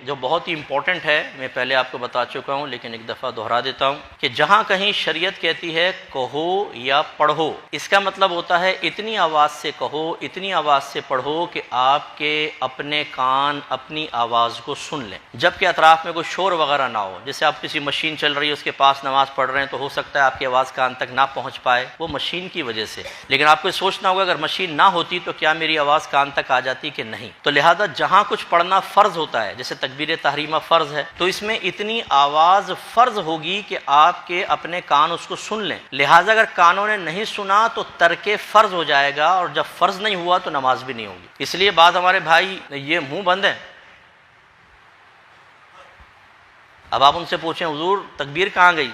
جو بہت ہی امپورٹنٹ ہے، میں پہلے آپ کو بتا چکا ہوں لیکن ایک دفعہ دہرا دیتا ہوں کہ جہاں کہیں شریعت کہتی ہے کہو یا پڑھو، اس کا مطلب ہوتا ہے اتنی آواز سے کہو، اتنی آواز سے پڑھو کہ آپ کے اپنے کان اپنی آواز کو سن لیں، جبکہ اطراف میں کوئی شور وغیرہ نہ ہو۔ جیسے آپ کسی مشین چل رہی ہے، اس کے پاس نماز پڑھ رہے ہیں، تو ہو سکتا ہے آپ کی آواز کان تک نہ پہنچ پائے، وہ مشین کی وجہ سے، لیکن آپ کو سوچنا ہوگا اگر مشین نہ ہوتی تو کیا میری آواز کان تک آ جاتی کہ نہیں۔ تو لہذا جہاں کچھ پڑھنا فرض ہوتا ہے، جیسے تکبیر تحریمہ فرض ہے، تو اس میں اتنی آواز فرض ہوگی کہ آپ کے اپنے کان اس کو سن لیں۔ لہذا اگر کانوں نے نہیں سنا تو ترک فرض ہو جائے گا، اور جب فرض نہیں ہوا تو نماز بھی نہیں ہوگی۔ اس لیے بعض ہمارے بھائی یہ منہ بند ہیں، اب آپ ان سے پوچھیں حضور تکبیر کہاں گئی؟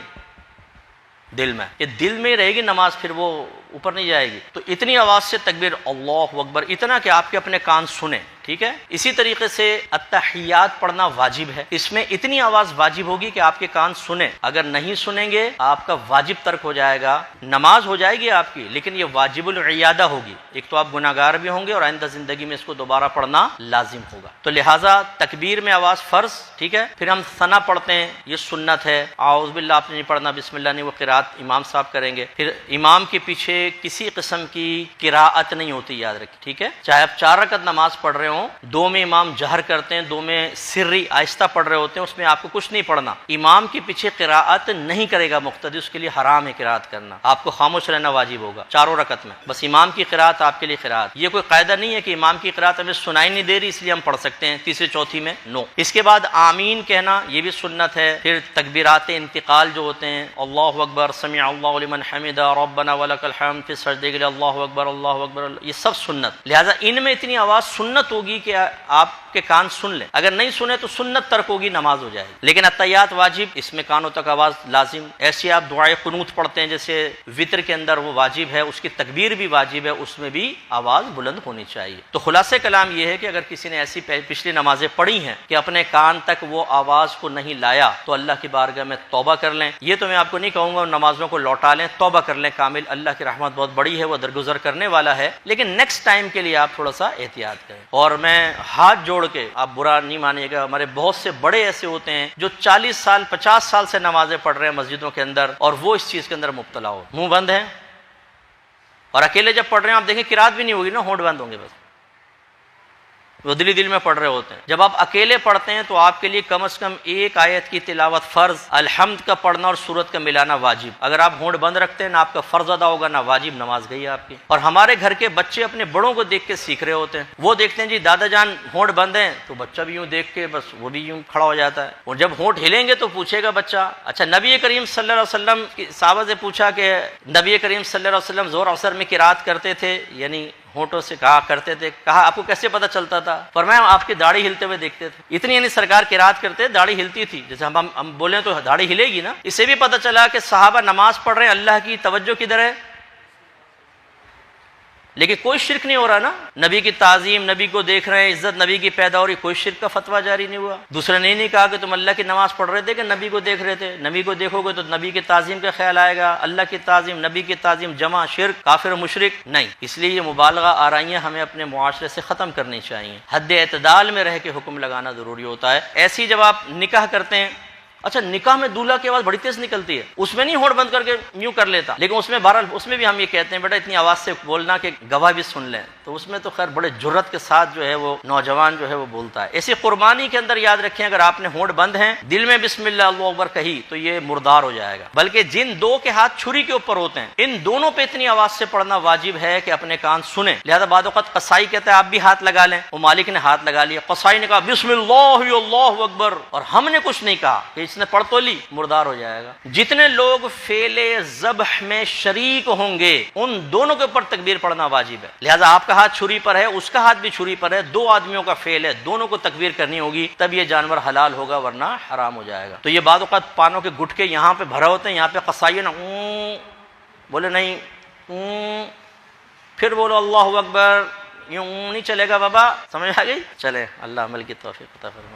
دل میں، یہ دل میں رہے گی نماز، پھر وہ اوپر نہیں جائے گی۔ تو اتنی آواز سے تکبیر اللہ اکبر، اتنا کہ آپ کے اپنے کان سنیں، ٹھیک ہے۔ اسی طریقے سے التحیات پڑھنا واجب ہے، اس میں اتنی آواز واجب ہوگی کہ آپ کے کان سنیں، اگر نہیں سنیں گے آپ کا واجب ترک ہو جائے گا، نماز ہو جائے گی آپ کی لیکن یہ واجب العیادہ ہوگی، ایک تو آپ گناہ گار بھی ہوں گے اور آئندہ زندگی میں اس کو دوبارہ پڑھنا لازم ہوگا۔ تو لہٰذا تکبیر میں آواز فرض، ٹھیک ہے۔ پھر ہم ثنا پڑھتے ہیں، یہ سنت ہے، اعوذ باللہ آپ نے نہیں پڑھنا، بسم اللہ نہیں، وہ قرات امام صاحب کریں گے۔ پھر امام کے پیچھے کسی قسم کی قراءت نہیں ہوتی، یاد رکھیں، ٹھیک ہے۔ چاہے آپ 4 رکعت نماز پڑھ رہے ہوں، 2 میں امام جہر کرتے ہیں، 2 میں سری آہستہ پڑھ رہے ہوتے ہیں، اس میں آپ کو کچھ نہیں پڑھنا، امام کے پیچھے قراءت نہیں کرے گا مقتدی، اس کے لیے حرام ہے قراءت کرنا، آپ کو خاموش رہنا واجب ہوگا 4 رکعت میں، بس امام کی قراءت آپ کے لیے قراءت۔ یہ کوئی قاعدہ نہیں ہے کہ امام کی قراءت ہمیں سنائی نہیں دے رہی اس لیے ہم پڑھ سکتے ہیں تیسری چوتھی میں، نو۔ اس کے بعد آمین کہنا، یہ بھی سنت ہے۔ پھر تکبیرات انتقال جو ہوتے ہیں، اللہ اکبر، سمع اللہ لمن حمدہ، ربنا ولک الحمد، پھر سجدے کے لیے اللہ اکبر اللہ اکبر، یہ سب سنت۔ لہٰذا ان میں اتنی آواز سنت ہوگی کہ آپ کے کان سن لیں، اگر نہیں سنے تو سنت ترک ہوگی، نماز ہو جائے گی۔ لیکن التحیات واجب، اس میں کانوں تک آواز لازم۔ ایسی آپ دعائے قنوت پڑھتے ہیں جیسے وطر کے اندر، وہ واجب ہے، اس کی تکبیر بھی واجب ہے، اس میں بھی آواز بلند ہونی چاہیے۔ تو خلاصہ کلام یہ ہے کہ اگر کسی نے ایسی پچھلی نمازیں پڑھی ہیں کہ اپنے کان تک وہ آواز کو نہیں لایا تو اللہ کی بارگاہ میں توبہ کر لیں۔ یہ تو میں آپ کو نہیں کہوں گا نمازوں کو لوٹا لیں، توبہ کر لیں کامل، اللہ کی رحمت بہت بڑی ہے، وہ درگزر کرنے والا ہے، لیکن نیکسٹ ٹائم کے لیے آپ تھوڑا سا احتیاط کریں۔ اور میں ہاتھ جوڑ کے، آپ برا نہیں مانیے گا، ہمارے بہت سے بڑے ایسے ہوتے ہیں جو 40 سال 50 سال سے نمازیں پڑھ رہے ہیں مسجدوں کے اندر، اور وہ اس چیز کے اندر مبتلا ہو، منہ بند ہیں، اور اکیلے جب پڑھ رہے ہیں آپ دیکھیں قرات بھی نہیں ہوگی نا، ہونٹ بند ہوں گے، بس وہ دل میں پڑھ رہے ہوتے ہیں۔ جب آپ اکیلے پڑھتے ہیں تو آپ کے لیے کم از کم ایک آیت کی تلاوت فرض، الحمد کا پڑھنا اور سورت کا ملانا واجب۔ اگر آپ ہونٹ بند رکھتے ہیں، نہ آپ کا فرض ادا ہوگا نہ واجب، نماز گئی آپ کی۔ اور ہمارے گھر کے بچے اپنے بڑوں کو دیکھ کے سیکھ رہے ہوتے ہیں، وہ دیکھتے ہیں جی دادا جان ہونٹ بند ہیں، تو بچہ بھی یوں دیکھ کے بس وہ بھی یوں کھڑا ہو جاتا ہے، اور جب ہونٹ ہلیں گے تو پوچھے گا بچہ۔ اچھا، نبی کریم صلی اللہ علیہ وسلم کی صحابہ سے پوچھا کہ نبی کریم صلی اللہ علیہ وسلم ظہر عصر میں قرات کرتے تھے، یعنی ہونٹوں سے کہا کرتے تھے، کہا آپ کو کیسے پتہ چلتا تھا؟ فرمایا آپ کی داڑھی ہلتے ہوئے دیکھتے تھے، اتنی یعنی سرکار قرات کرتے داڑھی ہلتی تھی، جیسے ہم بولیں تو داڑھی ہلے گی نا۔ اس سے بھی پتہ چلا کہ صحابہ نماز پڑھ رہے ہیں، اللہ کی توجہ کدھر ہے، لیکن کوئی شرک نہیں ہو رہا نا، نبی کی تعظیم، نبی کو دیکھ رہے ہیں، عزت نبی کی پیدا ہو رہی، کوئی شرک کا فتویٰ جاری نہیں ہوا۔ دوسرے نے نہیں کہا کہ تم اللہ کی نماز پڑھ رہے تھے کہ نبی کو دیکھ رہے تھے، نبی کو دیکھو گے تو نبی کی تعظیم کا خیال آئے گا، اللہ کی تعظیم، نبی کی تعظیم جمع شرک، کافر و مشرک نہیں۔ اس لیے یہ مبالغہ آرائیاں ہمیں اپنے معاشرے سے ختم کرنی چاہیے، حد اعتدال میں رہ کے حکم لگانا ضروری ہوتا ہے۔ ایسی جب آپ نکاح کرتے ہیں، اچھا نکاح میں دولہا کی آواز بڑی تیز نکلتی ہے، اس میں نہیں ہونٹ بند کر کے یوں کر لیتا، لیکن اس میں بہرحال اس میں بھی ہم یہ کہتے ہیں بیٹا اتنی آواز سے بولنا کہ گواہ بھی سن لیں، تو اس میں تو خیر بڑے جرت کے ساتھ جو ہے وہ نوجوان جو ہے وہ بولتا ہے۔ ایسی قربانی کے اندر یاد رکھیں اگر آپ نے ہونٹ بند ہیں، دل میں بسم اللہ اللہ اکبر کہی تو یہ مردار ہو جائے گا، بلکہ جن دو کے ہاتھ چھری کے اوپر ہوتے ہیں ان دونوں پہ اتنی آواز سے پڑھنا واجب ہے کہ اپنے کان سنیں۔ لہذا بعض اوقات قصائی کہتا ہے آپ بھی ہاتھ لگا لیں، وہ مالک نے ہاتھ لگا لیا، قصائی نے کہا بسم اللہ اللہ اکبر، اور ہم نے کچھ نہیں کہا کہ اس نے پڑھ تو لی، مردار ہو جائے گا۔ جتنے لوگ فعل ذبح میں شریک ہوں گے ان دونوں کے اوپر تکبیر پڑھنا واجب ہے۔ لہذا آپ کا ہاتھ چھری پر ہے، اس کا ہاتھ بھی چھری پر ہے، 2 آدمیوں کا فعل ہے، دونوں کو تکبیر کرنی ہوگی، تب یہ جانور حلال ہوگا ورنہ حرام ہو جائے گا۔ تو یہ بعض اوقات پانوں کے گٹکے یہاں پہ بھرے ہوتے ہیں، یہاں پہ قصائی نا بولے نہیں، پھر بولو اللہ اکبر، یوں نہیں چلے گا بابا، سمجھ آ گئی؟ چلے، اللہ عمل کی توفیق عطا فرمائے۔